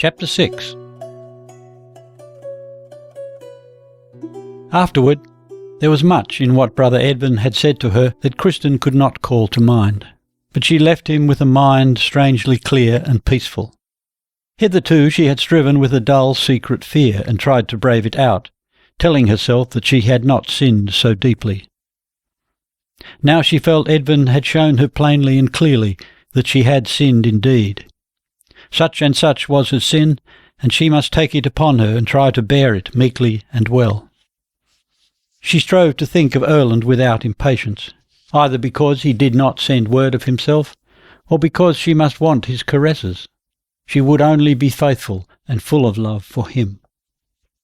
Chapter 6. Afterward, there was much in what Brother Edvin had said to her that Kristin could not call to mind, but she left him with a mind strangely clear and peaceful. Hitherto she had striven with a dull secret fear and tried to brave it out, telling herself that she had not sinned so deeply. Now she felt Edvin had shown her plainly and clearly that she had sinned indeed. Such and such was her sin, and she must take it upon her and try to bear it meekly and well. She strove to think of Erlend without impatience, either because he did not send word of himself, or because she must want his caresses. She would only be faithful and full of love for him.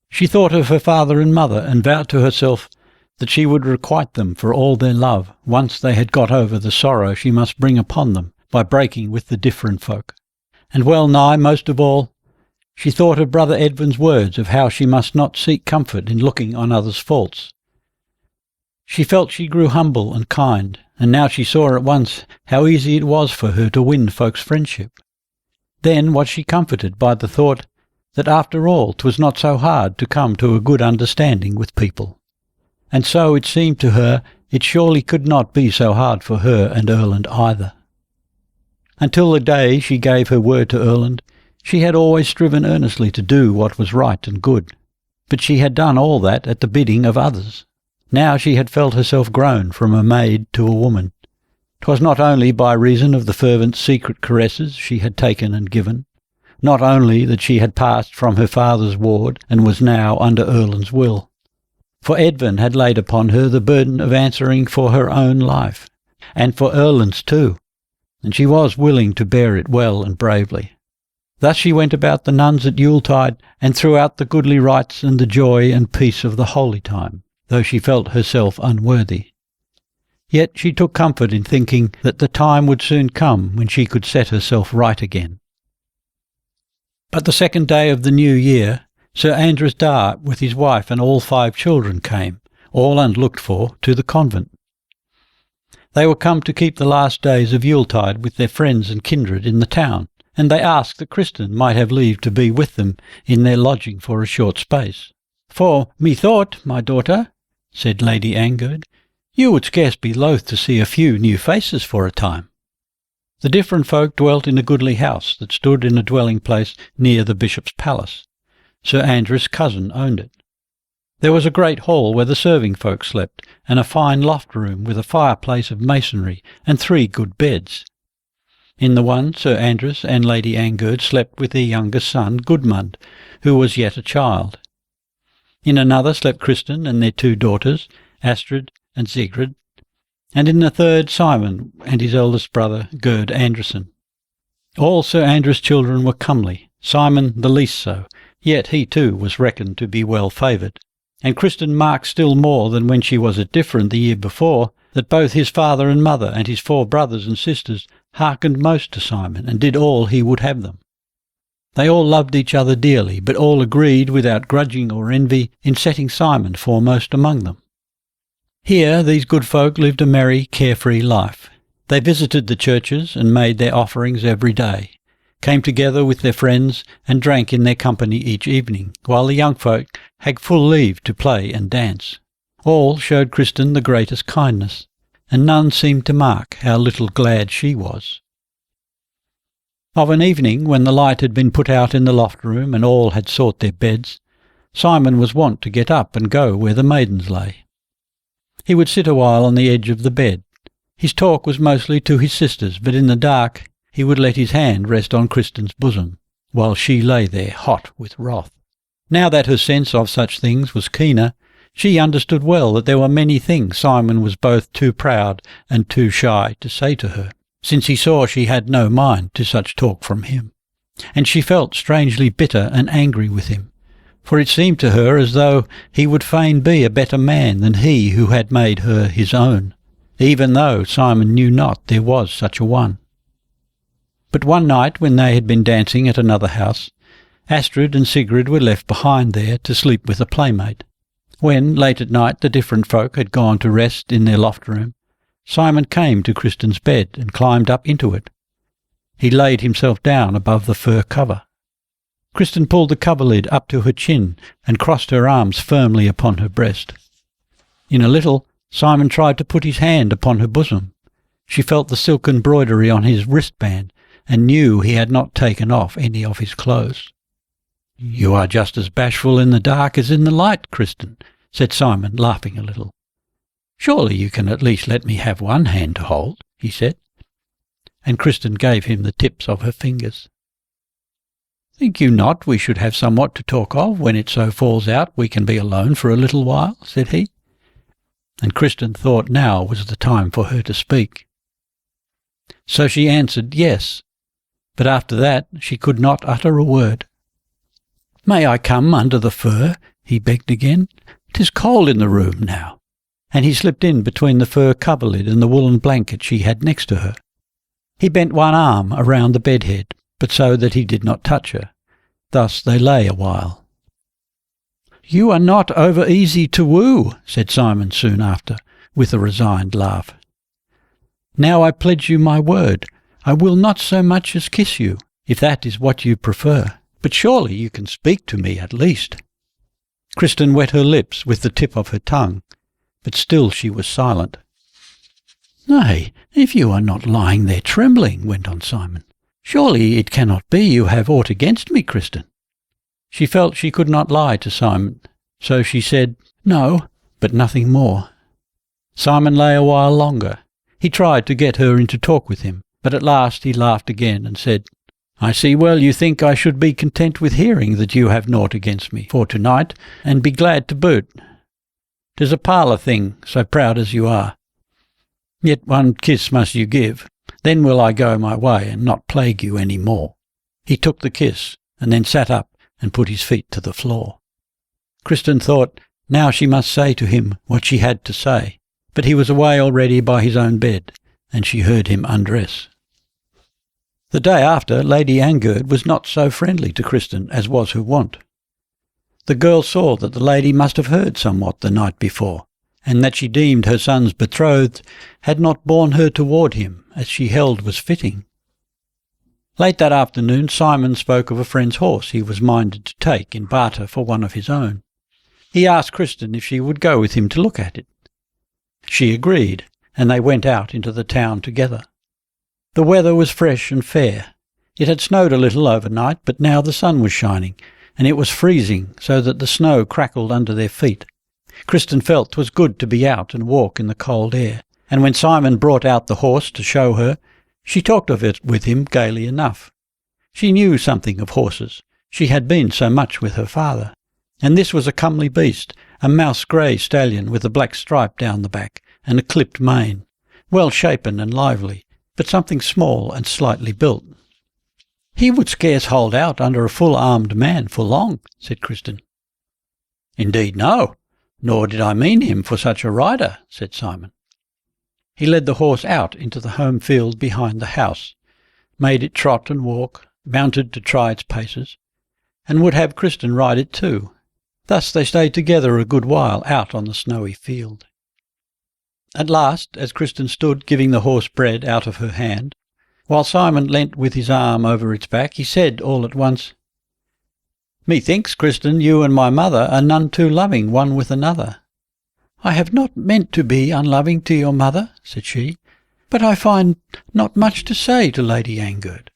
She thought of her father and mother, and vowed to herself that she would requite them for all their love, once they had got over the sorrow she must bring upon them by breaking with the different folk. And well nigh most of all, she thought of Brother Edvin's words of how she must not seek comfort in looking on others' faults. She felt she grew humble and kind, and now she saw at once how easy it was for her to win folks' friendship. Then was she comforted by the thought that after all 'twas not so hard to come to a good understanding with people. And so it seemed to her it surely could not be so hard for her and Erlend either. Until the day she gave her word to Erlend, she had always striven earnestly to do what was right and good, but she had done all that at the bidding of others. Now she had felt herself grown from a maid to a woman. 'Twas not only by reason of the fervent secret caresses she had taken and given, not only that she had passed from her father's ward and was now under Erlend's will, for Edvin had laid upon her the burden of answering for her own life, and for Erlend's too, and she was willing to bear it well and bravely. Thus she went about the nuns at Yuletide, and throughout the goodly rites and the joy and peace of the holy time, though she felt herself unworthy. Yet she took comfort in thinking that the time would soon come when she could set herself right again. But the second day of the new year, Sir Archer with his wife and all 5 children came, all unlooked for, to the convent. They were come to keep the last days of Yuletide with their friends and kindred in the town, and they asked that Kristin might have leave to be with them in their lodging for a short space. "For methought, my daughter," said Lady Angerd, "you would scarce be loath to see a few new faces for a time." The different folk dwelt in a goodly house that stood in a dwelling place near the bishop's palace. Sir Andrew's cousin owned it. There was a great hall where the serving folk slept, and a fine loft room with a fireplace of masonry and 3 good beds. In the one Sir Andrew and Lady Angerd slept with their youngest son Gudmund, who was yet a child. In another slept Kristin and their 2 daughters, Astrid and Sigrid, and in the third Simon and his eldest brother Gerd Anderson. All Sir Andrew's children were comely, Simon the least so, yet he too was reckoned to be well favoured. And Kristin marked still more than when she was at Differen the year before, that both his father and mother and his 4 brothers and sisters hearkened most to Simon, and did all he would have them. They all loved each other dearly, but all agreed without grudging or envy in setting Simon foremost among them. Here these good folk lived a merry, carefree life. They visited the churches and made their offerings every day, came together with their friends and drank in their company each evening, while the young folk had full leave to play and dance. All showed Kristin the greatest kindness, and none seemed to mark how little glad she was. Of an evening, when the light had been put out in the loft room and all had sought their beds, Simon was wont to get up and go where the maidens lay. He would sit a while on the edge of the bed. His talk was mostly to his sisters, but in the dark he would let his hand rest on Kristin's bosom, while she lay there hot with wrath. Now that her sense of such things was keener, She understood well that there were many things Simon was both too proud and too shy to say to her, since he saw she had no mind to such talk from him. And she felt strangely bitter and angry with him, for it seemed to her as though he would fain be a better man than he who had made her his own, even though Simon knew not there was such a one. But one night, when they had been dancing at another house, Astrid and Sigrid were left behind there to sleep with a playmate. When, late at night, the different folk had gone to rest in their loft room, Simon came to Kristin's bed and climbed up into it. He laid himself down above the fur cover. Kristin pulled the coverlid up to her chin and crossed her arms firmly upon her breast. In a little, Simon tried to put his hand upon her bosom. She felt the silk embroidery on his wristband and knew he had not taken off any of his clothes. "You are just as bashful in the dark as in the light, Kristin," said Simon, laughing a little. "Surely you can at least let me have one hand to hold," he said. And Kristin gave him the tips of her fingers. "Think you not we should have somewhat to talk of when it so falls out we can be alone for a little while?" said he. And Kristin thought now was the time for her to speak. So she answered yes, but after that she could not utter a word. "May I come under the fur?" he begged again. "'Tis cold in the room now." And he slipped in between the fur coverlid and the woolen blanket she had next to her. He bent one arm around the bedhead, but so that he did not touch her. Thus they lay a while. "You are not over easy to woo," said Simon soon after, with a resigned laugh. "Now I pledge you my word, I will not so much as kiss you, if that is what you prefer. But surely you can speak to me at least." Kristin wet her lips with the tip of her tongue, but still she was silent. "Nay, if you are not lying there trembling," went on Simon, "surely it cannot be you have aught against me, Kristin." She felt she could not lie to Simon, so she said, "No," but nothing more. Simon lay a while longer. He tried to get her into talk with him, but at last he laughed again and said, "I see well you think I should be content with hearing that you have naught against me for to-night, and be glad to boot. 'Tis a parlour thing, so proud as you are. Yet one kiss must you give, then will I go my way and not plague you any more." He took the kiss, and then sat up and put his feet to the floor. Kristin thought now she must say to him what she had to say, but he was away already by his own bed, and she heard him undress. The day after, Lady Angerd was not so friendly to Kristin as was her wont. The girl saw that the lady must have heard somewhat the night before, and that she deemed her son's betrothed had not borne her toward him as she held was fitting. Late that afternoon Simon spoke of a friend's horse he was minded to take in barter for one of his own. He asked Kristin if she would go with him to look at it. She agreed, and they went out into the town together. The weather was fresh and fair. It had snowed a little overnight, but now the sun was shining, and it was freezing, so that the snow crackled under their feet. Kristin felt 'twas good to be out and walk in the cold air, and when Simon brought out the horse to show her, she talked of it with him gaily enough. She knew something of horses. She had been so much with her father. And this was a comely beast, a mouse-grey stallion with a black stripe down the back and a clipped mane, well shapen and lively, but something small and slightly built. "He would scarce hold out under a full-armed man for long," said Kristin. "Indeed no, nor did I mean him for such a rider," said Simon. He led the horse out into the home field behind the house, made it trot and walk, mounted to try its paces, and would have Kristin ride it too. Thus they stayed together a good while out on the snowy field. At last, as Kristin stood giving the horse bread out of her hand, while Simon leant with his arm over its back, he said all at once, "Methinks, Kristin, you and my mother are none too loving one with another." "I have not meant to be unloving to your mother," said she, "but I find not much to say to Lady Angerd."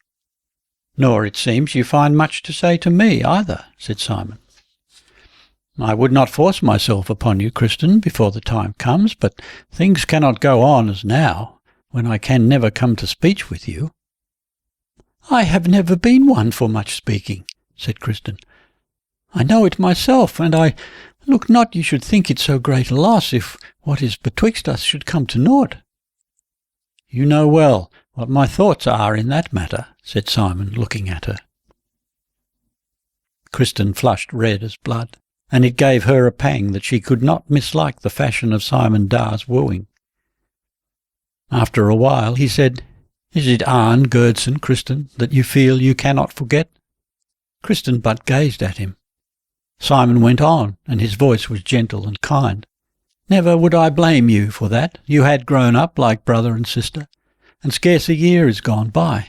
"Nor, it seems, you find much to say to me either," said Simon. "I would not force myself upon you, Kristin, before the time comes, but things cannot go on as now, when I can never come to speech with you." "I have never been one for much speaking," said Kristin. "I know it myself, and I Look not you should think it so great a loss if what is betwixt us should come to naught. You know well what my thoughts are in that matter, said Simon, looking at her. Kristin flushed red as blood, and it gave her a pang that she could not mislike the fashion of Simon Dar's wooing. After a while he said, Is it Arne Gerdsen, Kristin, that you feel you cannot forget? Kristin but gazed at him. Simon went on, and his voice was gentle and kind. Never would I blame you for that. You had grown up like brother and sister, and scarce a year is gone by.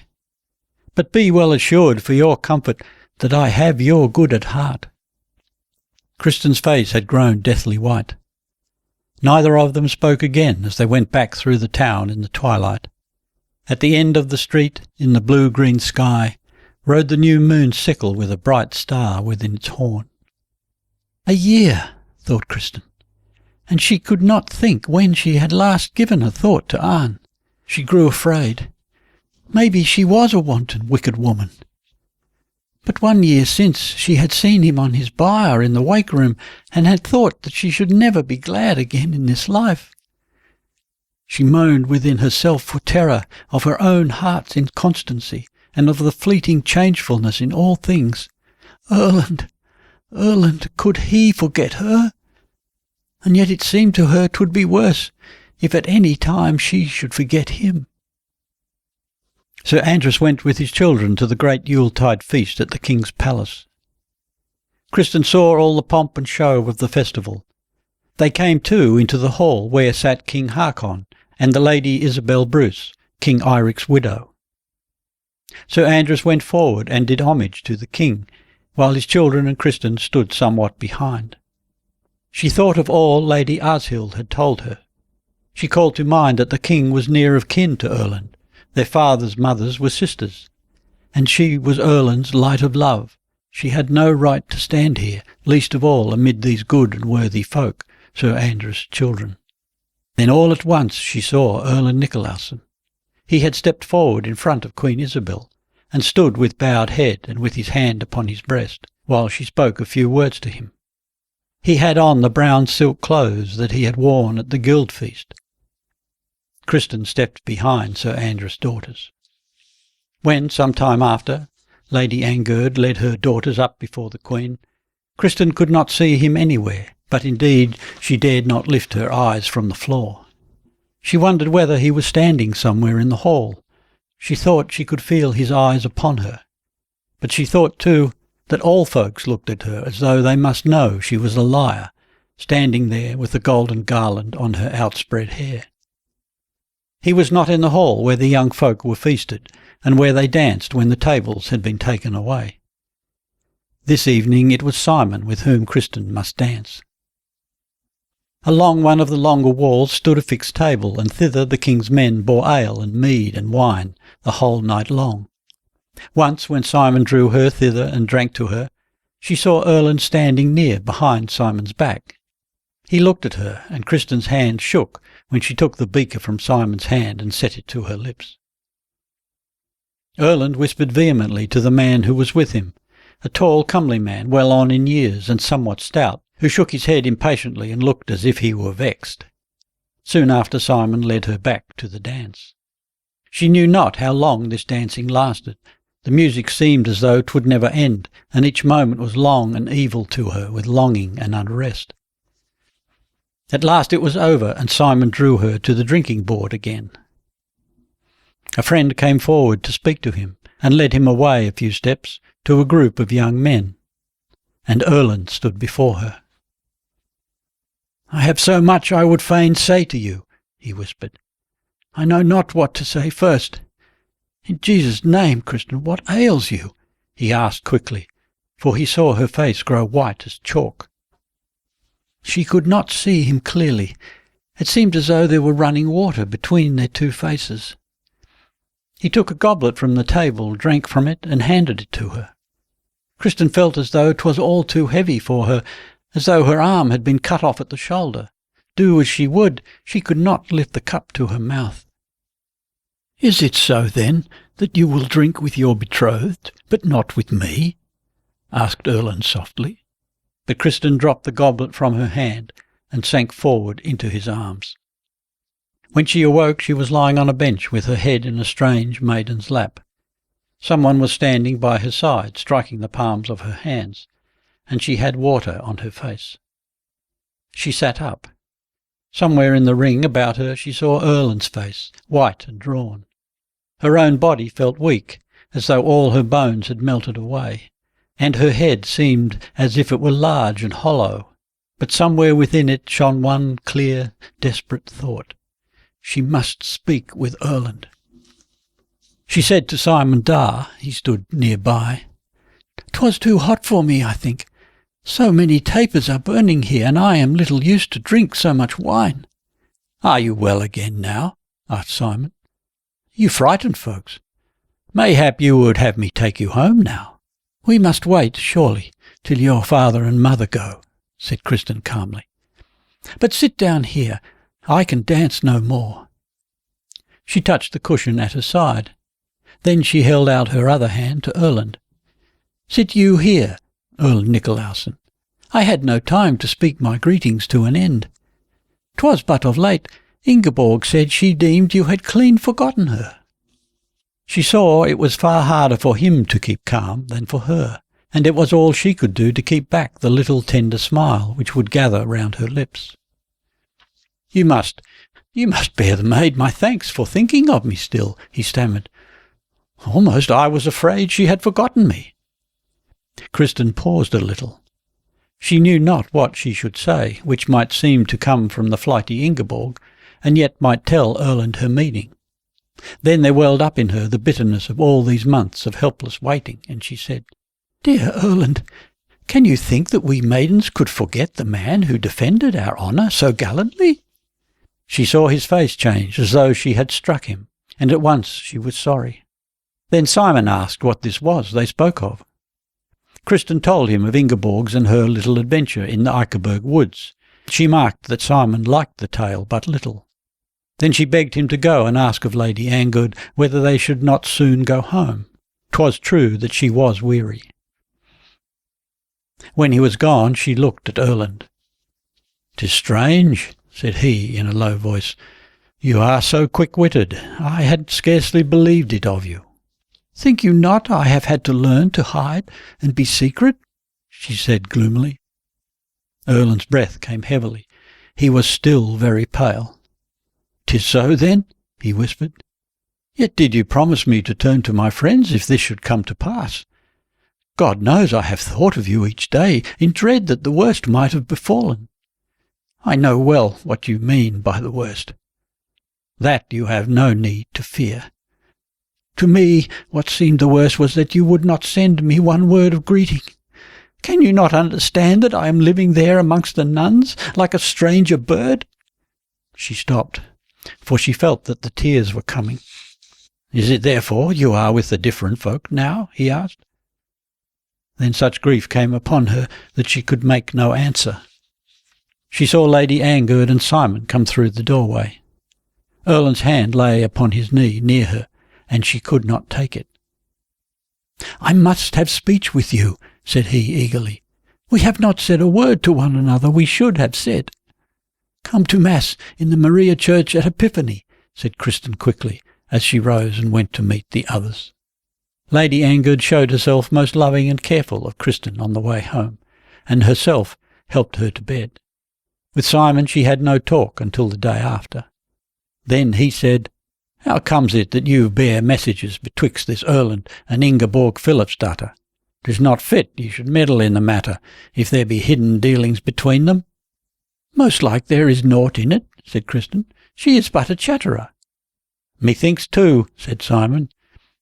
But be well assured for your comfort that I have your good at heart. Kristin's face had grown deathly white. Neither of them spoke again as they went back through the town in the twilight. At the end of the street, in the blue-green sky, rode the new moon sickle with a bright star within its horn. A year, thought Kristin, and she could not think when she had last given a thought to Arne. She grew afraid. Maybe she was a wanton, wicked woman. But 1 year since she had seen him on his bier in the wake-room and had thought that she should never be glad again in this life. She moaned within herself for terror of her own heart's inconstancy and of the fleeting changefulness in all things. Erlend, could he forget her? And yet it seemed to her 'twould be worse if at any time she should forget him. Sir Andres went with his children to the great Yuletide feast at the king's palace. Kristin saw all the pomp and show of the festival. They came too into the hall where sat King Hakon and the Lady Isabel Bruce, King Eirik's widow. Sir Andres went forward and did homage to the king, while his children and Kristin stood somewhat behind. She thought of all Lady Ashild had told her. She called to mind that the king was near of kin to Erlend. Their fathers' mothers were sisters, and she was Erlend's light of love. She had no right to stand here, least of all amid these good and worthy folk, Sir Andres' children. Then all at once she saw Erlend Nicolason. He had stepped forward in front of Queen Isabel, and stood with bowed head and with his hand upon his breast, while she spoke a few words to him. He had on the brown silk clothes that he had worn at the guild feast. Kristin stepped behind Sir Andres' daughters. When, some time after, Lady Angerd led her daughters up before the Queen, Kristin could not see him anywhere, but indeed she dared not lift her eyes from the floor. She wondered whether he was standing somewhere in the hall. She thought she could feel his eyes upon her. But she thought, too, that all folks looked at her as though they must know she was a liar, standing there with the golden garland on her outspread hair. He was not in the hall where the young folk were feasted, and where they danced when the tables had been taken away. This evening it was Simon with whom Kristin must dance. Along one of the longer walls stood a fixed table, and thither the king's men bore ale and mead and wine the whole night long. Once, when Simon drew her thither and drank to her, she saw Erlend standing near behind Simon's back. He looked at her, and Kristin's hand shook when she took the beaker from Simon's hand and set it to her lips. Erlend whispered vehemently to the man who was with him, a tall, comely man, well on in years and somewhat stout, who shook his head impatiently and looked as if he were vexed. Soon after Simon led her back to the dance. She knew not how long this dancing lasted. The music seemed as though 'twould never end, and each moment was long and evil to her with longing and unrest. At last it was over, and Simon drew her to the drinking board again. A friend came forward to speak to him, and led him away a few steps to a group of young men, and Erlend stood before her. "I have so much I would fain say to you," he whispered. "I know not what to say first. In Jesus' name, Kristin, what ails you?" he asked quickly, for he saw her face grow white as chalk. She could not see him clearly. It seemed as though there were running water between their two faces. He took a goblet from the table, drank from it, and handed it to her. Kristin felt as though 'twas all too heavy for her, as though her arm had been cut off at the shoulder. Do as she would, she could not lift the cup to her mouth. "Is it so, then, that you will drink with your betrothed, but not with me?" asked Erlend softly. but Kristin dropped the goblet from her hand and sank forward into his arms. When she awoke, she was lying on a bench with her head in a strange maiden's lap. Someone was standing by her side, striking the palms of her hands, and she had water on her face. She sat up. Somewhere in the ring about her she saw Erlend's face, white and drawn. Her own body felt weak, as though all her bones had melted away, and her head seemed as if it were large and hollow, but somewhere within it shone one clear, desperate thought. She must speak with Erlend. She said to Simon Dar, he stood nearby, "'Twas too hot for me, I think. So many tapers are burning here, and I am little used to drink so much wine." "Are you well again now?" asked Simon. "You frightened folks. Mayhap you would have me take you home now." "We must wait, surely, till your father and mother go," said Kristin calmly. "But sit down here. I can dance no more." She touched the cushion at her side. Then she held out her other hand to Erlend. "Sit you here, Earl Nicolausen. I had no time to speak my greetings to an end. 'Twas but of late Ingeborg said she deemed you had clean forgotten her." She saw it was far harder for him to keep calm than for her, and it was all she could do to keep back the little tender smile which would gather round her lips. You must bear the maid my thanks for thinking of me still," he stammered. "Almost I was afraid she had forgotten me." Kristin paused a little. She knew not what she should say, which might seem to come from the flighty Ingeborg, and yet might tell Erlend her meaning. Then there welled up in her the bitterness of all these months of helpless waiting, and she said, "Dear Erlend, can you think that we maidens could forget the man who defended our honour so gallantly?" She saw his face change, as though she had struck him, and at once she was sorry. Then Simon asked what this was they spoke of. Kristin told him of Ingeborg's and her little adventure in the Eikeberg woods. She marked that Simon liked the tale but little. Then she begged him to go and ask of Lady Angerd whether they should not soon go home. 'Twas true that she was weary. When he was gone, she looked at Erlend. "'Tis strange," said he in a low voice. "You are so quick-witted. I had scarcely believed it of you." "Think you not I have had to learn to hide and be secret?" she said gloomily. Erlend's breath came heavily. He was still very pale. "'Tis so, then?" he whispered. "Yet did you promise me to turn to my friends if this should come to pass? God knows I have thought of you each day, in dread that the worst might have befallen. I know well what you mean by the worst. That you have no need to fear. To me, what seemed the worst was that you would not send me one word of greeting. Can you not understand that I am living there amongst the nuns, like a stranger bird?" She stopped, for she felt that the tears were coming. "Is it therefore you are with the different folk now?" he asked. Then such grief came upon her that she could make no answer. She saw Lady Angerd and Simon come through the doorway. Erlend's hand lay upon his knee near her, and she could not take it. "I must have speech with you," said he eagerly. "We have not said a word to one another we should have said." "Come to Mass in the Maria Church at Epiphany," said Kristin quickly, as she rose and went to meet the others. Lady Angerd showed herself most loving and careful of Kristin on the way home, and herself helped her to bed. With Simon she had no talk until the day after. Then he said, "How comes it that you bear messages betwixt this Erlend and Ingeborg Philipsdatter? 'Tis not fit you should meddle in the matter, if there be hidden dealings between them." "Most like there is naught in it," said Kristin. "She is but a chatterer." "Methinks too," said Simon.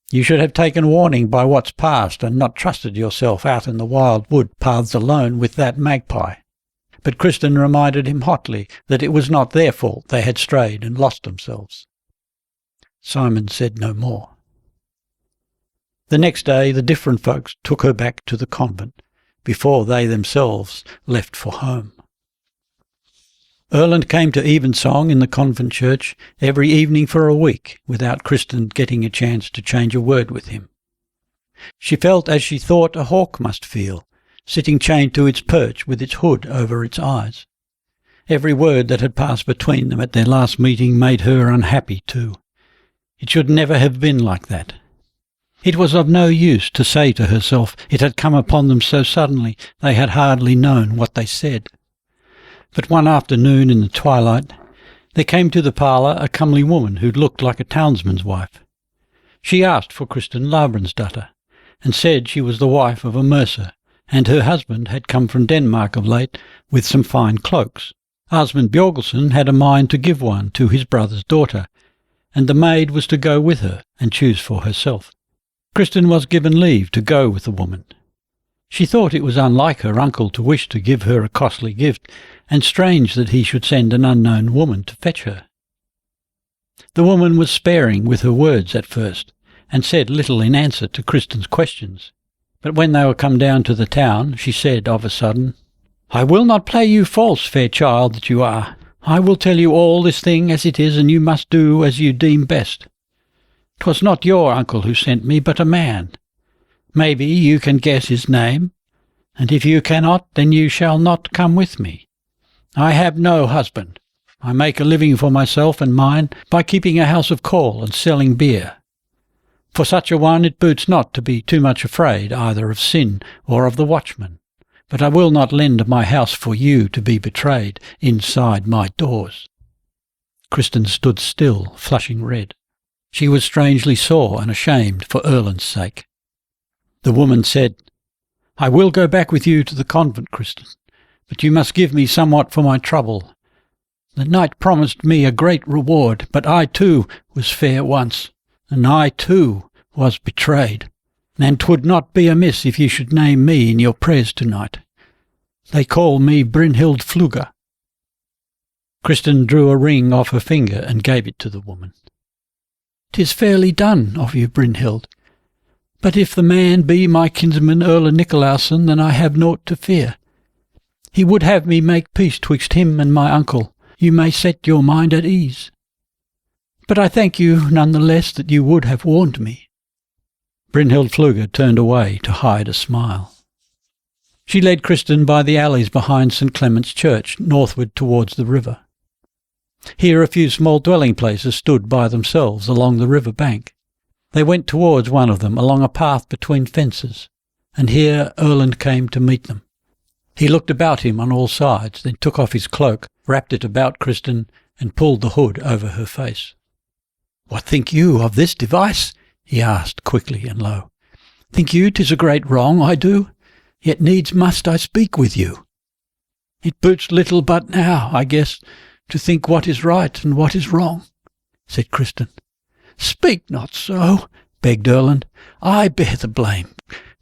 "You should have taken warning by what's past, and not trusted yourself out in the wild wood paths alone with that magpie." But Kristin reminded him hotly that it was not their fault they had strayed and lost themselves. Simon said no more. The next day the different folks took her back to the convent, before they themselves left for home. Erlend came to evensong in the convent church every evening for a week, without Kristin getting a chance to change a word with him. She felt as she thought a hawk must feel, sitting chained to its perch with its hood over its eyes. Every word that had passed between them at their last meeting made her unhappy too. It should never have been like that. It was of no use to say to herself it had come upon them so suddenly they had hardly known what they said. But one afternoon in the twilight there came to the parlour a comely woman who looked like a townsman's wife. She asked for Kristin Lavransdatter, and said she was the wife of a mercer, and her husband had come from Denmark of late with some fine cloaks. Osmund Bjorgelsen had a mind to give one to his brother's daughter, and the maid was to go with her and choose for herself. Kristin was given leave to go with the woman. She thought it was unlike her uncle to wish to give her a costly gift, and strange that he should send an unknown woman to fetch her. The woman was sparing with her words at first, and said little in answer to Kristin's questions. But when they were come down to the town, she said of a sudden, "I will not play you false, fair child that you are. I will tell you all this thing as it is, and you must do as you deem best. 'Twas not your uncle who sent me, but a man. Maybe you can guess his name, and if you cannot, then you shall not come with me. I have no husband. I make a living for myself and mine by keeping a house of call and selling beer. For such a one it boots not to be too much afraid either of sin or of the watchman. But I will not lend my house for you to be betrayed inside my doors." Kristin stood still, flushing red. She was strangely sore and ashamed for Erlend's sake. The woman said, "I will go back with you to the convent, Kristin, but you must give me somewhat for my trouble. The knight promised me a great reward, but I too was fair once, and I too was betrayed. And 'twould not be amiss if you should name me in your prayers tonight. They call me Brynhild Fluga." Kristin drew a ring off her finger and gave it to the woman. "'Tis fairly done of you, Brynhild. But if the man be my kinsman Erlend Nicolausen, then I have naught to fear. He would have me make peace twixt him and my uncle. You may set your mind at ease. But I thank you none the less that you would have warned me." Brynhild Fluga turned away to hide a smile. She led Kristin by the alleys behind St. Clement's Church, northward towards the river. Here a few small dwelling places stood by themselves along the river bank. They went towards one of them along a path between fences, and here Erlend came to meet them. He looked about him on all sides, then took off his cloak, wrapped it about Kristin, and pulled the hood over her face. "What think you of this device?" he asked quickly and low. "Think you 'tis a great wrong I do? Yet needs must I speak with you. It boots little but now, I guess, to think what is right and what is wrong," said Kristin. "Speak not so," begged Erlend. "I bear the blame.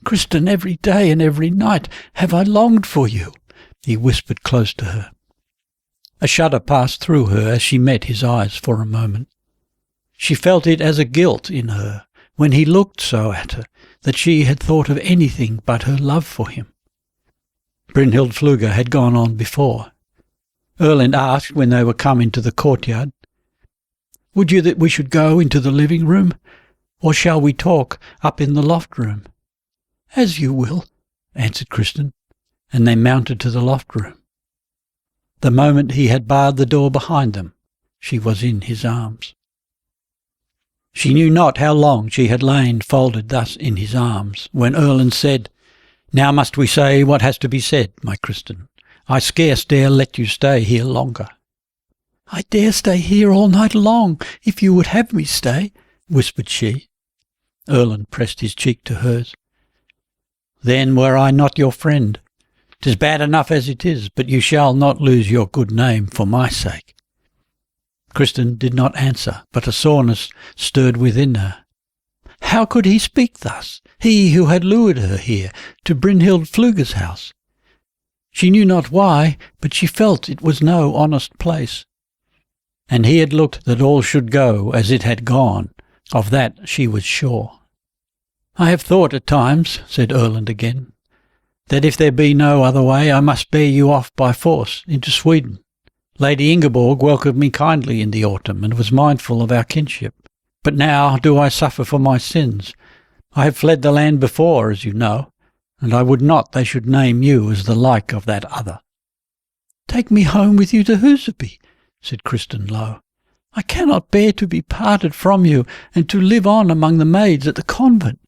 Kristin, every day and every night have I longed for you," he whispered close to her. A shudder passed through her as she met his eyes for a moment. She felt it as a guilt in her, when he looked so at her, that she had thought of anything but her love for him. Brynhild Fluga had gone on before. Erlend asked when they were come into the courtyard, "Would you that we should go into the living room, or shall we talk up in the loft room?" "As you will," answered Kristin, and they mounted to the loft room. The moment he had barred the door behind them, she was in his arms. She knew not how long she had lain folded thus in his arms, when Erlend said, "Now must we say what has to be said, my Kristin. I scarce dare let you stay here longer." "I dare stay here all night long, if you would have me stay," whispered she. Erlend pressed his cheek to hers. "Then were I not your friend. 'Tis bad enough as it is, but you shall not lose your good name for my sake." Kristin did not answer, but a soreness stirred within her. How could he speak thus, he who had lured her here, to Brynhild Fluga's house? She knew not why, but she felt it was no honest place. And he had looked that all should go as it had gone, of that she was sure. "I have thought at times," said Erlend again, "that if there be no other way, I must bear you off by force into Sweden. Lady Ingeborg welcomed me kindly in the autumn, and was mindful of our kinship. But now do I suffer for my sins. I have fled the land before, as you know, and I would not they should name you as the like of that other." "Take me home with you to Huseby," said Kristin low. "I cannot bear to be parted from you and to live on among the maids at the convent.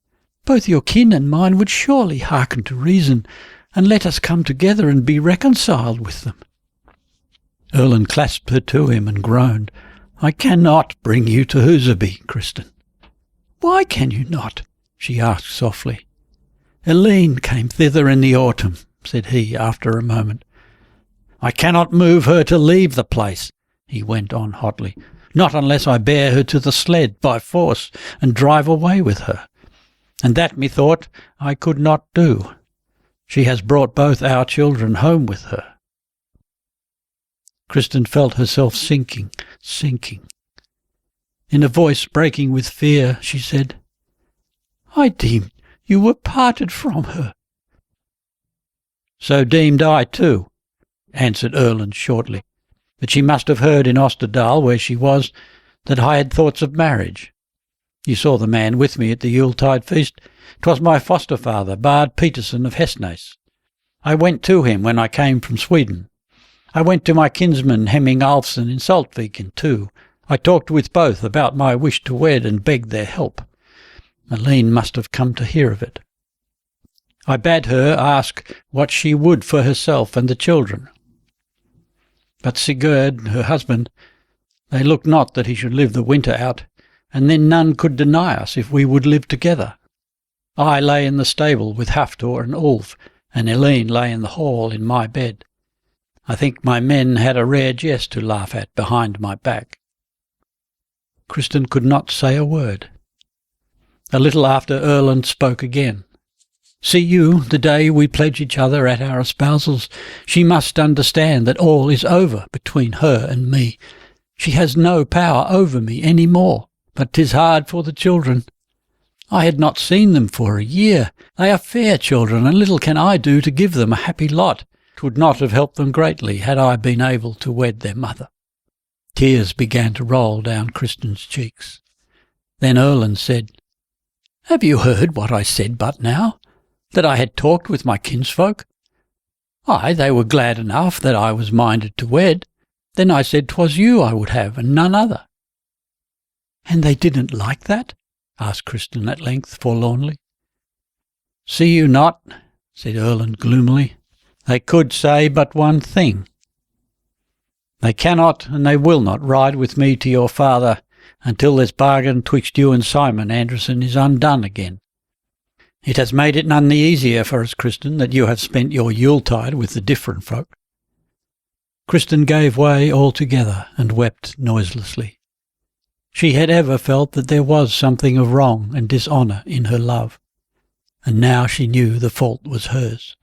Both your kin and mine would surely hearken to reason, and let us come together and be reconciled with them." Erlend clasped her to him and groaned. "I cannot bring you to Huseby, Kristin." "Why can you not?" she asked softly. "Erlend came thither in the autumn," said he after a moment. "I cannot move her to leave the place," he went on hotly, "not unless I bear her to the sled by force and drive away with her. And that, methought, I could not do. She has brought both our children home with her." Kristin felt herself sinking. In a voice breaking with fear, she said, "I deemed you were parted from her." "So deemed I too," answered Erlend shortly. "But she must have heard in Osterdal, where she was, that I had thoughts of marriage. You saw the man with me at the Yuletide feast. 'Twas my foster-father, Bard Peterson of Hesnæs. I went to him when I came from Sweden. I went to my kinsman Hemming Alfsen in Saltviken too. I talked with both about my wish to wed and begged their help. Erlend must have come to hear of it. I bade her ask what she would for herself and the children. But Sigurd, her husband, they looked not that he should live the winter out, and then none could deny us if we would live together. I lay in the stable with Haftor and Ulf, and Erlend lay in the hall in my bed. I think my men had a rare jest to laugh at behind my back." Kristin could not say a word. A little after Erlend spoke again. "See you, the day we pledge each other at our espousals, she must understand that all is over between her and me. She has no power over me any more, but 'tis hard for the children. I had not seen them for a year. They are fair children, and little can I do to give them a happy lot. 'Twould not have helped them greatly had I been able to wed their mother." Tears began to roll down Kristin's cheeks. Then Erlend said, "Have you heard what I said but now? That I had talked with my kinsfolk? Aye, they were glad enough that I was minded to wed. Then I said 'twas you I would have, and none other." "And they didn't like that?" asked Kristin at length forlornly. "See you not," said Erlend gloomily, "they could say but one thing. They cannot and they will not ride with me to your father until this bargain twixt you and Simon Anderson is undone again. It has made it none the easier for us, Kristin, that you have spent your Yuletide with the different folk." Kristin gave way altogether and wept noiselessly. She had ever felt that there was something of wrong and dishonour in her love, and now she knew the fault was hers.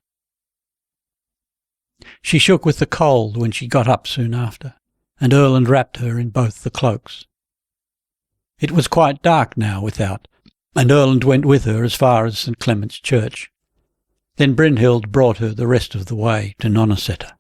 She shook with the cold when she got up soon after, and Erlend wrapped her in both the cloaks. It was quite dark now without, and Erlend went with her as far as St. Clement's Church. Then Brynhild brought her the rest of the way to Nonnesetter.